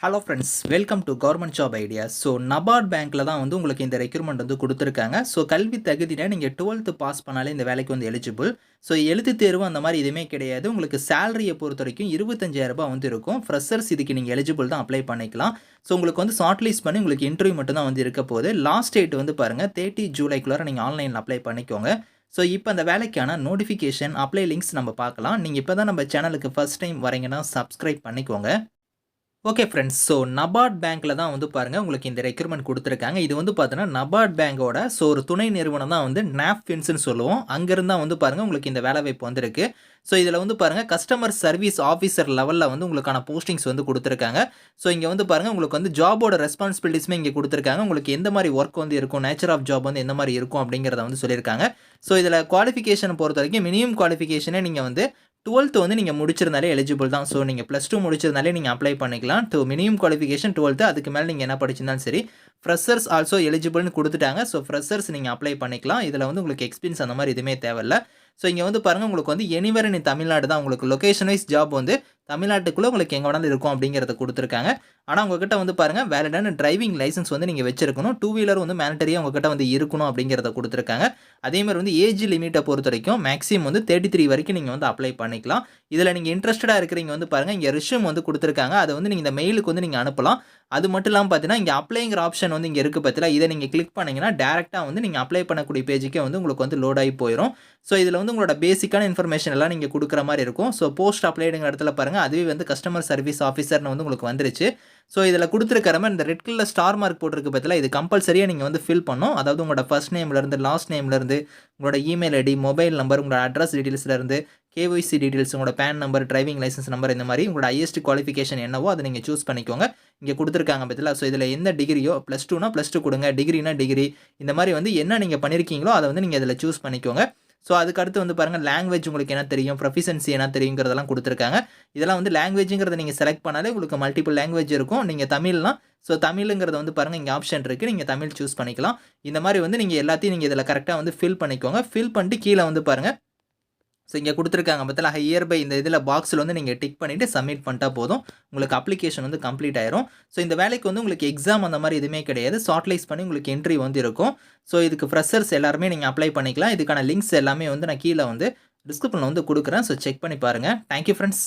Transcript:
Hello friends, welcome to government job ideas. So NABARD பேங்க்கில் தான் வந்து உங்களுக்கு இந்த ரெக்ரூட்மெண்ட் வந்து கொடுத்துருக்காங்க. ஸோ கல்வி தகுதியில் நீங்கள் 12th பாஸ் பண்ணாலே இந்த வேலைக்கு வந்து எலிஜிபிள். ஸோ எழுத்து தேர்வு அந்த மாதிரி எதுவுமே கிடையாது. உங்களுக்கு சேலரியை பொறுத்த வரைக்கும் 25,000 வந்து இருக்கும். ஃப்ரெஷர்ஸ் இதுக்கு நீங்கள் எலிஜிபிள் தான் அப்ளை பண்ணிக்கலாம். ஸோ உங்களுக்கு வந்து ஷார்ட் லிஸ்ட் பண்ணி உங்களுக்கு இன்டர்வியூ மட்டும் தான் வந்து இருக்க போகுது. லாஸ்ட் டேட் வந்து பாருங்கள் 30 ஜூலைக்குள்ளார நீங்கள் ஆன்லைனில் அப்ளை பண்ணிக்கோங்க. ஸோ இப்போ அந்த வேலைக்கான நோட்டிஃபிகேஷன் அப்ளை லிங்க்ஸ் நம்ம பார்க்கலாம். நீங்கள் இப்போ தான் நம்ம சேனலுக்கு ஃபஸ்ட் டைம் வரீங்கன்னா சப்ஸ்கிரைப் பண்ணிக்கோங்க. ஓகே ஃப்ரெண்ட்ஸ், ஸோ நபார்ட் பேங்க்கில் தான் வந்து பாருங்கள் உங்களுக்கு இந்த ரெக்ரூட்மெண்ட் கொடுத்துருக்காங்க. இது வந்து பார்த்தீங்கன்னா நபார்ட் பேங்கோட ஒரு துணை நிறுவனம் தான் வந்து நாப்ஃபின்ஸ்னு சொல்லுவோம். அங்கேருந்து தான் வந்து பாருங்கள் உங்களுக்கு இந்த வேலைவாய்ப்பு வந்திருக்கு. ஸோ இதில் வந்து பாருங்கள் கஸ்டமர் சர்வீஸ் ஆஃபீஸர் லெவலில் வந்து உங்களுக்கான போஸ்டிங்ஸ் வந்து கொடுத்துருக்காங்க. ஸோ இங்கே வந்து பாருங்கள் உங்களுக்கு வந்து ஜாபோட ரெஸ்பான்சிபிலிட்டிஸுமே இங்கே கொடுத்துருக்காங்க. உங்களுக்கு எந்த மாதிரி ஒர்க் வந்து இருக்கும், நேச்சர் ஆஃப் ஜாப் வந்து எந்த மாதிரி இருக்கும் அப்படிங்கிறத வந்து சொல்லியிருக்காங்க. ஸோ இதில் குவாலிஃபிகேஷன் பொறுத்த வரைக்கும் மினிமம் குவாலிஃபிகேஷனே நீங்கள் வந்து 12th வந்து நீங்கள் முடிச்சிருந்தாலே எலிஜிபிள் தான். ஸோ நீங்கள் +2 முடிச்சிருந்தாலே நீங்கள் அப்ளை பண்ணிக்கலாம். மினிமம் குவாலிஃபிகேஷன் 12th, அதுக்கு மேலே நீங்கள் என்ன படிச்சிருந்தாலும் சரி. ஃப்ரெஷர்ஸ் ஆல்சோ எலிஜிபிள்னு கொடுத்துட்டாங்க. ஸோ ஃப்ரெஷர்ஸ் நீங்கள் அப்ளை பண்ணிக்கலாம். இதில் வந்து உங்களுக்கு எக்ஸ்பீரியன்ஸ் அந்த மாதிரி எதுவுமே தேவையில்ல. ஸோ இங்கே வந்து பாருங்கள் உங்களுக்கு வந்து எனிவேர் இன் தமிழ்நாடு தான் உங்களுக்கு லொகேஷன் வைஸ் ஜாப் வந்து தமிழ்நாட்டுக்குள்ளே உங்களுக்கு எங்கே வேணாலும் இருக்கும் அப்படிங்கிறத கொடுத்துருக்காங்க. ஆனால் உங்ககிட்ட வந்து பாருங்கள் வேலிடான டிரைவிங் லைசன்ஸ் வந்து நீங்கள் வச்சிருக்கணும். 2 வீலர் வந்து மேண்டரியாக உங்ககிட்ட வந்து இருக்கணும் அப்படிங்கிறத கொடுத்துருக்காங்க. அதேமாதிரி வந்து ஏஜ் லிமிட்டை பொறுத்த வரைக்கும் மேக்ஸிமம் வந்து 33 வரைக்கும் நீங்கள் வந்து அப்ளை பண்ணிக்கலாம். இதில் நீங்கள் இன்ட்ரெஸ்டடாக இருக்கிறீங்க வந்து பாருங்கள் இங்கே ரிஷ்யூம் வந்து கொடுத்துருக்காங்க. அதை வந்து நீங்கள் இந்த மெயிலுக்கு வந்து நீங்கள் அனுப்பலாம். அது மட்டும் இல்லாமல் பார்த்தீங்கன்னா இங்கே அப்ளைங்கிற ஆப்ஷன் வந்து இங்கே இருக்குது பார்த்தீங்களா, இதை நீங்கள் கிளிக் பண்ணிங்கன்னா டேரெக்டாக வந்து நீங்கள் அப்ளை பண்ணக்கூடிய பேஜுக்கே வந்து உங்களுக்கு வந்து லோட் ஆகி போயிடும். ஸோ இதில் வந்து உங்களோட பேசிக்கான இன்ஃபர்மேஷன் எல்லாம் நீங்கள் கொடுக்குற மாதிரி இருக்கும். ஸோ போஸ்ட் அப்ளைடுங்கிற இடத்துல பாருங்கள் அதுவே வந்து கஸ்டமர் சர்வீஸ் ஆஃபீஸர்னு வந்து உங்களுக்கு வந்துருச்சு. ஸோ இதில் கொடுத்துருக்கிற மாதிரி இந்த ரெட் கலர் ஸ்டார் மார்க் போட்டிருக்கு பார்த்தீங்களா, இது கம்பல்சரியாக நீங்கள் வந்து ஃபில் பண்ணணும். அதாவது உங்களோட ஃபர்ஸ்ட் நேம்லேருந்து லாஸ்ட் நேம்லேருந்து உங்களோட இமெயில் ஐடி, மொபைல் நம்பர், உங்களோட அட்ரஸ் டீட்டெயில்ஸ்லேருந்து கேஒய்சி டீட்டெயில்ஸ், உங்களோட PAN number, driving licence number, இந்த மாதிரி உங்களோட ஹையஸ்ட் குவாலிஃபிகேஷன் என்னவோ அதை நீங்கள் சூஸ் பண்ணிக்கோங்க. இங்கே கொடுத்துருக்காங்க பார்த்தீங்களா. ஸோ இதில் எந்த டிகிரியோ +2னா +2 கொடுங்க, டிகிரினா டிகிரி, இந்த மாதிரி வந்து என்ன நீங்கள் பண்ணியிருக்கீங்களோ அதை வந்து நீங்கள் இதில் சூஸ் பண்ணிக்கோங்க. ஸோ அதுக்கடுத்து வந்து பாருங்கள் லாங்குவேஜ் உங்களுக்கு என்ன தெரியும், ப்ரொஃபிஷியன்சி என்ன தெரியுங்கிறதெல்லாம் கொடுத்துருக்காங்க. இதெல்லாம் வந்து லாங்குவேஜுங்கிறத நீங்கள் செலக்ட் பண்ணாலே உங்களுக்கு மல்டிபிள் லாங்குவேஜ் இருக்கும். நீங்கள் தமிழ்னா ஸோ தமிழுங்கிறத வந்து பாருங்கள் இங்கே ஆப்ஷன் இருக்குது, நீங்கள் தமிழ் சூஸ் பண்ணிக்கலாம். இந்த மாதிரி வந்து நீங்கள் எல்லாத்தையும் நீங்கள் இதில் கரெக்டாக வந்து ஃபில் பண்ணிக்கோங்க. ஃபில் பண்ணிட்டு கீழே வந்து பாருங்கள் ஸோ இங்கே கொடுத்துருக்காங்க பார்த்தீங்களா, ஹியர் பை இந்த இதில் பாக்ஸில் வந்து நீங்கள் டிக் பண்ணிவிட்டு சப்மிட் பண்ணிட்டா போதும். உங்களுக்கு அப்ளிகேஷன் வந்து கம்ப்ளீட் ஆயிரும். ஸோ இந்த வேலைக்கு வந்து உங்களுக்கு எக்ஸாம் அந்த மாதிரி எதுவுமே கிடையாது. ஷார்ட்லைஸ் பண்ணி உங்களுக்கு என்ட்ரி வந்து இருக்கும். ஸோ இதுக்கு ஃப்ரெஷர்ஸ் எல்லாருமே நீங்கள் அப்ளை பண்ணிக்கலாம். இதுக்கான லிங்க்ஸ் எல்லாமே வந்து நான் கீழே வந்து டிஸ்கிரிப்ஷனில் வந்து கொடுக்குறேன். ஸோ செக் பண்ணி பாருங்கள். Thank you friends.